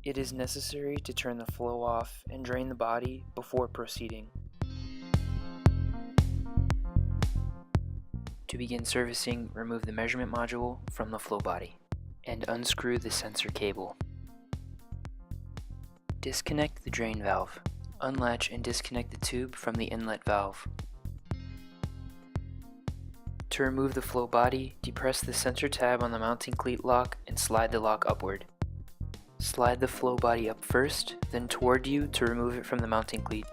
It is necessary to turn the flow off and drain the body before proceeding. To begin servicing, remove the measurement module from the flow body and unscrew the sensor cable. Disconnect the drain valve. Unlatch and disconnect the tube from the inlet valve. To remove the flow body, depress the sensor tab on the mounting cleat lock and slide the lock upward. Slide the flow body up first, then toward you to remove it from the mounting cleat.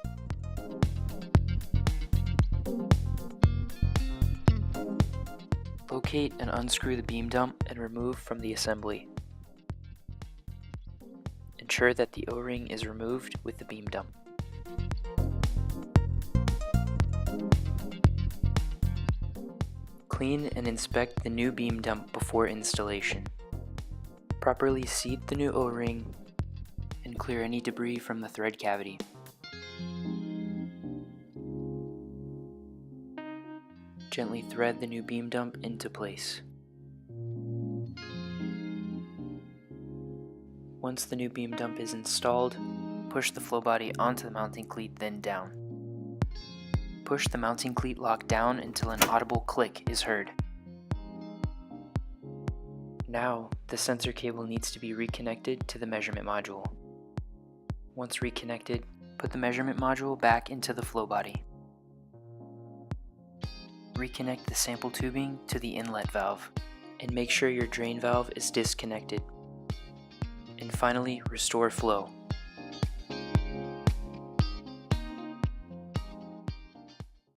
Locate and unscrew the beam dump and remove from the assembly. Ensure that the O-ring is removed with the beam dump. Clean and inspect the new beam dump before installation. Properly seat the new O-ring and clear any debris from the thread cavity. Gently thread the new beam dump into place. Once the new beam dump is installed, push the flow body onto the mounting cleat, then down. Push the mounting cleat lock down until an audible click is heard. Now, the sensor cable needs to be reconnected to the measurement module. Once reconnected, put the measurement module back into the flow body. Reconnect the sample tubing to the inlet valve, and make sure your drain valve is disconnected. And finally, restore flow.